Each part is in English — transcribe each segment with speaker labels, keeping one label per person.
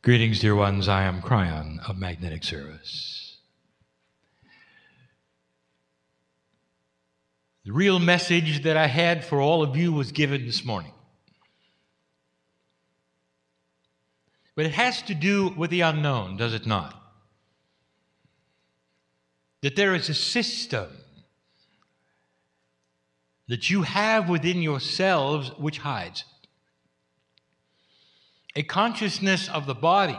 Speaker 1: Greetings, dear ones. I am Kryon of Magnetic Service. The real message that I had for all of you was given this morning. But it has to do with the unknown, does it not? That there is a system that you have within yourselves which hides. A consciousness of the body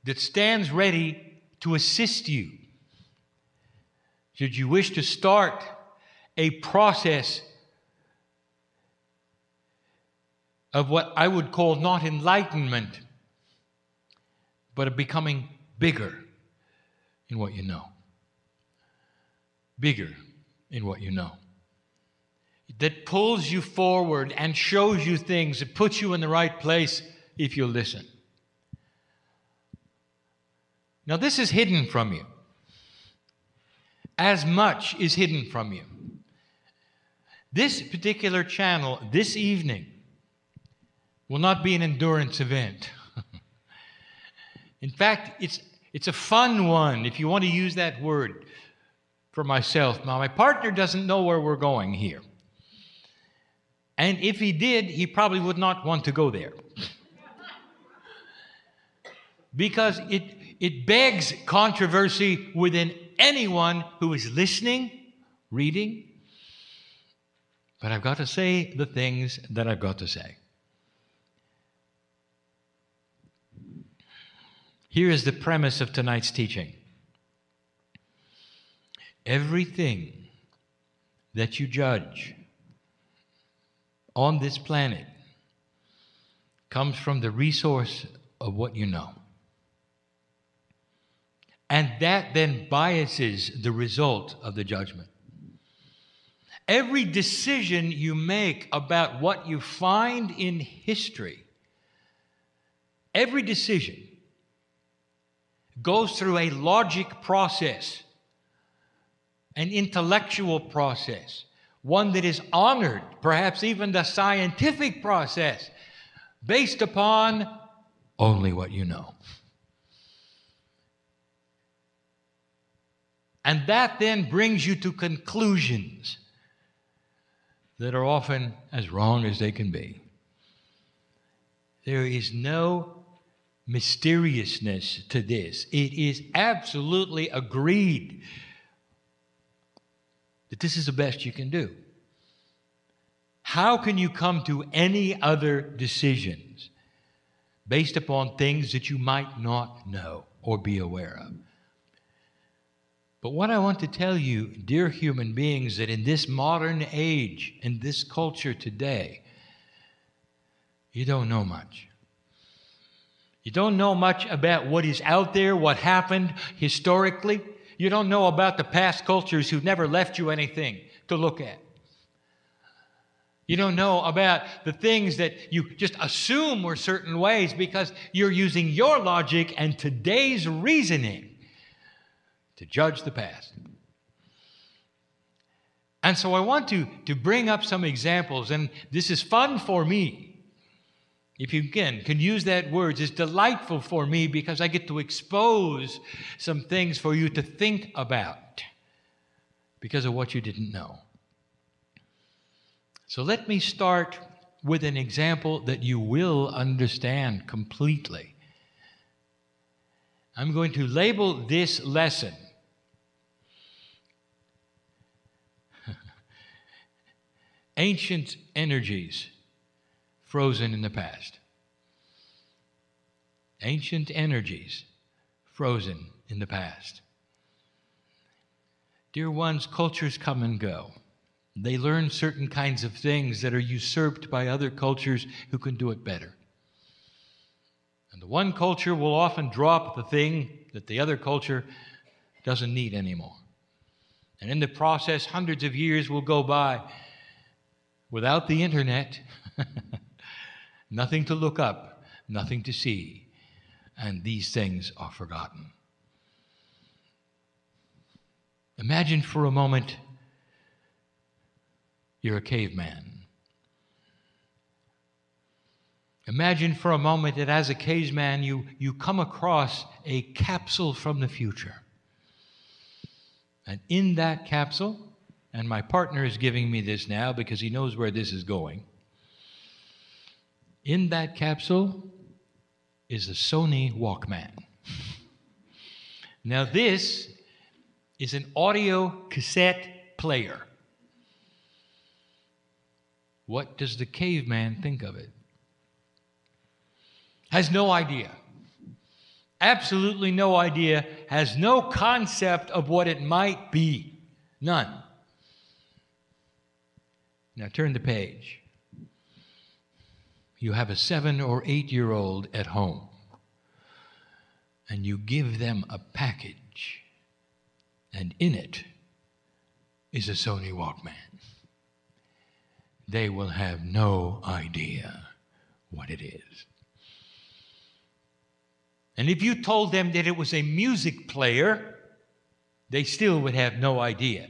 Speaker 1: that stands ready to assist you. Should you wish to start a process of what I would call not enlightenment, but of becoming bigger in what you know. Bigger in what you know. That pulls you forward and shows you things, that puts you in the right place if you listen. Now, this is hidden from you. As much is hidden from you. This particular channel, this evening, will not be an endurance event. In fact, it's a fun one, if you want to use that word for myself. Now, my partner doesn't know where we're going here. And if he did, he probably would not want to go there. Because it begs controversy within anyone who is listening, reading. But I've got to say the things that I've got to say. Here is the premise of tonight's teaching. Everything that you judge on this planet comes from the resource of what you know. And that then biases the result of the judgment. Every decision you make about what you find in history, every decision goes through a logic process, an intellectual process, one that is honored, perhaps even the scientific process, based upon only what you know. And that then brings you to conclusions that are often as wrong as they can be. There is no mysteriousness to this. It is absolutely agreed that this is the best you can do. How can you come to any other decisions based upon things that you might not know or be aware of? But what I want to tell you, dear human beings, that in this modern age, in this culture today, you don't know much. You don't know much about what is out there, what happened historically. You don't know about the past cultures who've never left you anything to look at. You don't know about the things that you just assume were certain ways because you're using your logic and today's reasoning to judge the past. And so I want to bring up some examples, and this is fun for me. If you can use that word, it's delightful for me because I get to expose some things for you to think about because of what you didn't know. So let me start with an example that you will understand completely. I'm going to label this lesson Ancient Energies Frozen in the Past. Ancient energies frozen in the past. Dear ones, cultures come and go. They learn certain kinds of things that are usurped by other cultures who can do it better. And the one culture will often drop the thing that the other culture doesn't need anymore. And in the process, hundreds of years will go by without the internet, nothing to look up, nothing to see, and these things are forgotten. Imagine for a moment you're a caveman. Imagine for a moment that as a caveman, you come across a capsule from the future. And in that capsule, and my partner is giving me this now because he knows where this is going. In that capsule is a Sony Walkman. Now this is an audio cassette player. What does the caveman think of it? Has no idea. Absolutely no idea. Has no concept of what it might be. None. Now turn the page. You have a 7 or 8-year-old at home, and you give them a package, and in it is a Sony Walkman. They will have no idea what it is. And if you told them that it was a music player, they still would have no idea.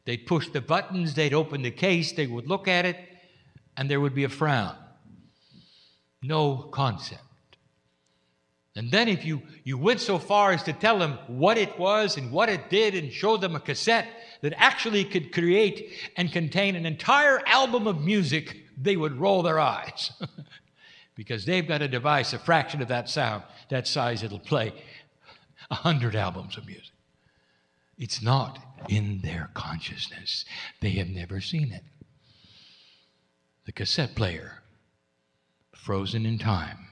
Speaker 1: They'd push the buttons, they'd open the case, they would look at it, and there would be a frown. No concept. And then if you went so far as to tell them what it was and what it did and show them a cassette that actually could create and contain an entire album of music, they would roll their eyes. Because they've got a device, a fraction of that sound, that size, it'll play 100 albums of music. It's not in their consciousness. They have never seen it. The cassette player, frozen in time.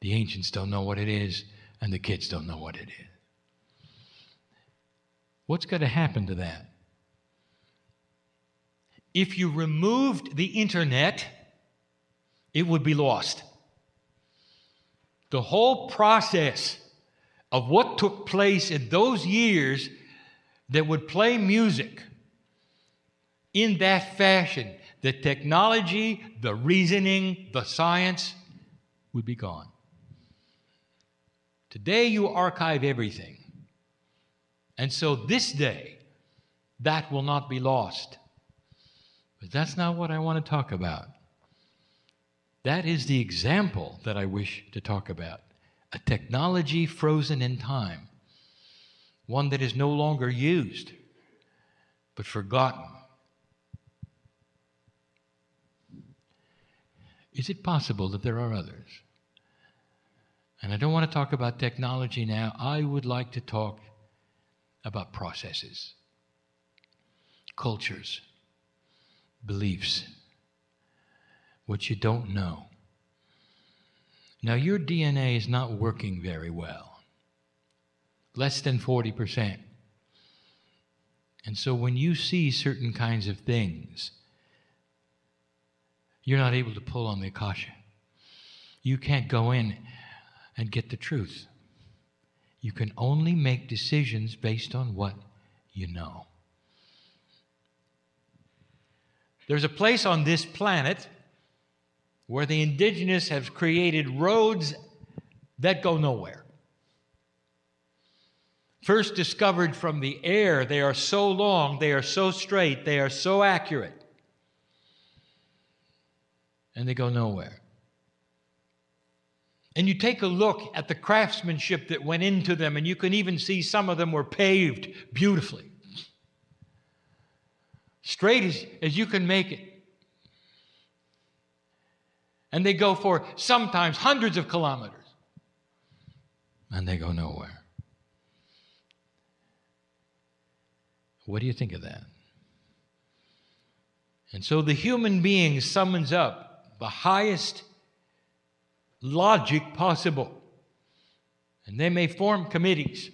Speaker 1: The ancients don't know what it is, and the kids don't know what it is. What's going to happen to that? If you removed the internet, it would be lost. The whole process of what took place in those years that would play music in that fashion, the technology, the reasoning, the science would be gone. Today you archive everything. And so this day, that will not be lost. But that's not what I want to talk about. That is the example that I wish to talk about. A technology frozen in time. One that is no longer used, but forgotten. Is it possible that there are others? And I don't want to talk about technology now. I would like to talk about processes, cultures, beliefs, what you don't know. Now, your DNA is not working very well, less than 40%. And so when you see certain kinds of things, you're not able to pull on the akasha. You can't go in and get the truth. You can only make decisions based on what you know. There's a place on this planet where the indigenous have created roads that go nowhere. First discovered from the air, they are so long, they are so straight, they are so accurate, and they go nowhere. And you take a look at the craftsmanship that went into them, and you can even see some of them were paved beautifully. Straight as you can make it. And they go for sometimes hundreds of kilometers. And they go nowhere. What do you think of that? And so the human being summons up the highest logic possible. And they may form committees.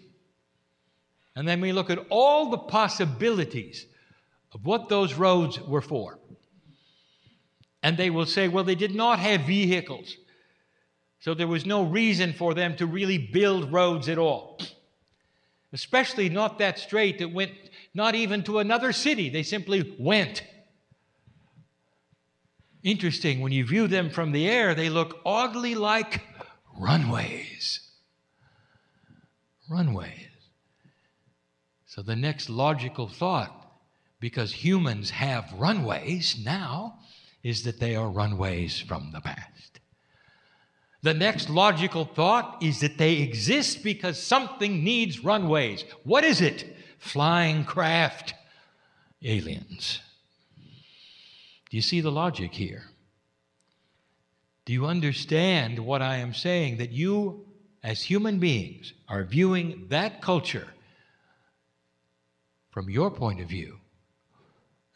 Speaker 1: And they may look at all the possibilities of what those roads were for. And they will say, well, they did not have vehicles, so there was no reason for them to really build roads at all. Especially not that straight that went not even to another city. They simply went. Interesting, when you view them from the air, they look oddly like runways. Runways. So the next logical thought, because humans have runways now, is that they are runways from the past. The next logical thought is that they exist because something needs runways. What is it? Flying craft. Aliens. Do you see the logic here? Do you understand what I am saying? That you, as human beings, are viewing that culture from your point of view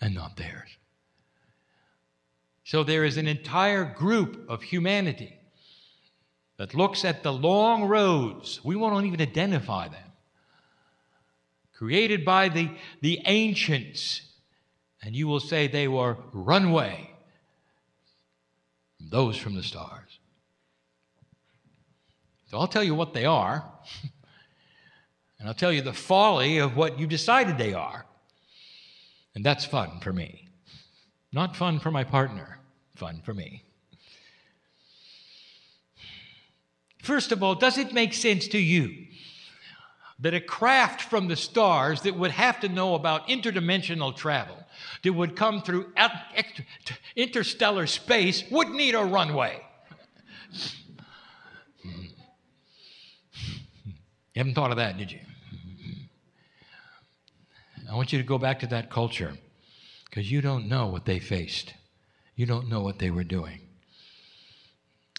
Speaker 1: and not theirs. So there is an entire group of humanity that looks at the long roads, we won't even identify them, created by the ancients, and you will say they were runway, those from the stars. So I'll tell you what they are, and I'll tell you the folly of what you decided they are, and that's fun for me. Not fun for my partner, fun for me. First of all, does it make sense to you that a craft from the stars that would have to know about interdimensional travel, that would come through interstellar space, would need a runway? You haven't thought of that, did you? I want you to go back to that culture, because you don't know what they faced. You don't know what they were doing.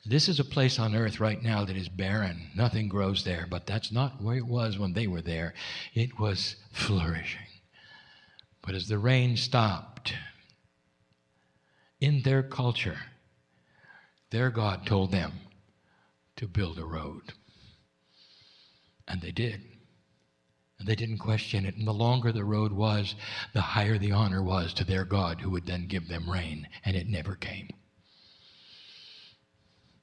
Speaker 1: This is a place on earth right now that is barren. Nothing grows there, but that's not where it was when they were there. It was flourishing. But as the rain stopped, in their culture, their God told them to build a road. And they did. And they didn't question it. And the longer the road was, the higher the honor was to their God, who would then give them rain. And it never came.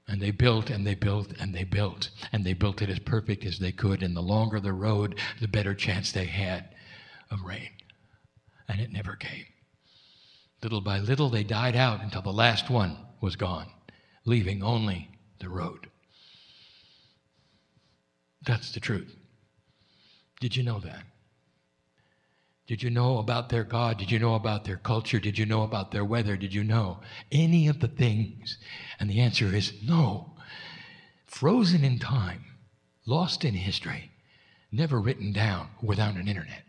Speaker 1: And they built, and they built, and they built. And they built it as perfect as they could. And the longer the road, the better chance they had of rain. And it never came. Little by little, they died out until the last one was gone, leaving only the road. That's the truth. Did you know that? Did you know about their God? Did you know about their culture? Did you know about their weather? Did you know any of the things? And the answer is no. Frozen in time, lost in history, never written down without an internet,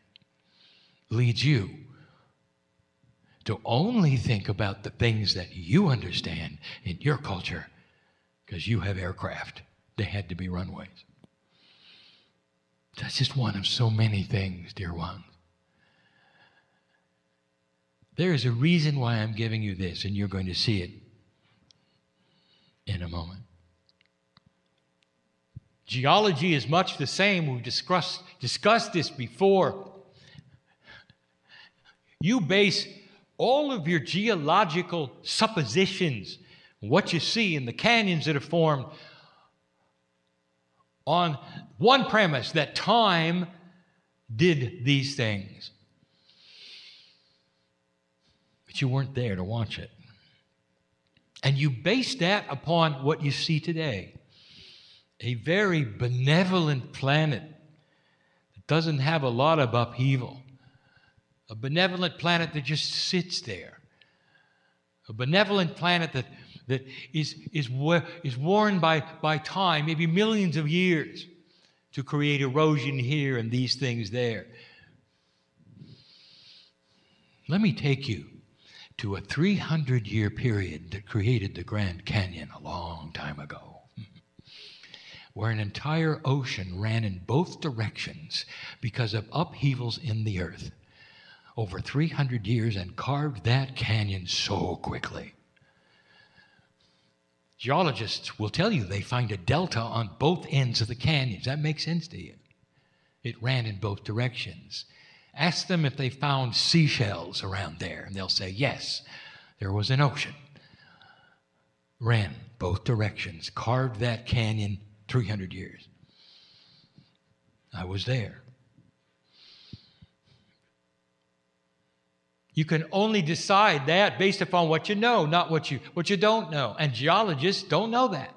Speaker 1: leads you to only think about the things that you understand in your culture, because you have aircraft. They had to be runways. That's just one of so many things, dear ones. There is a reason why I'm giving you this, and you're going to see it in a moment. Geology is much the same. We've discussed this before. You base all of your geological suppositions, what you see in the canyons that are formed, on one premise, that time did these things. But you weren't there to watch it. And you base that upon what you see today. A very benevolent planet that doesn't have a lot of upheaval. A benevolent planet that just sits there. A benevolent planet that is worn by time, maybe millions of years, to create erosion here and these things there. Let me take you to a 300-year period that created the Grand Canyon a long time ago, where an entire ocean ran in both directions because of upheavals in the earth over 300 years and carved that canyon so quickly. Geologists will tell you they find a delta on both ends of the canyons. That makes sense to you. It ran in both directions. Ask them if they found seashells around there, and they'll say, yes, there was an ocean. Ran both directions, carved that canyon 300 years. I was there. You can only decide that based upon what you know, not what you don't know. And geologists don't know that.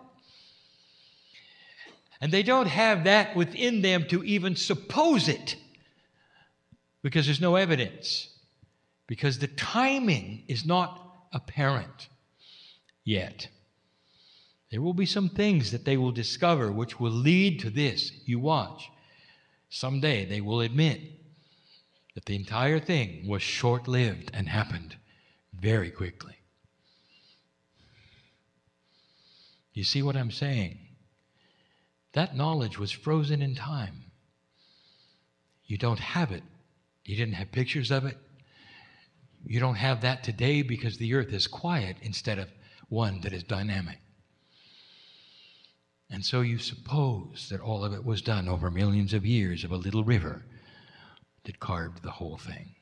Speaker 1: And they don't have that within them to even suppose it, because there's no evidence, because the timing is not apparent yet. There will be some things that they will discover which will lead to this. You watch. Someday they will admit that the entire thing was short-lived and happened very quickly. You see what I'm saying? That knowledge was frozen in time. You don't have it. You didn't have pictures of it. You don't have that today because the earth is quiet instead of one that is dynamic. And so you suppose that all of it was done over millions of years of a little river that carved the whole thing.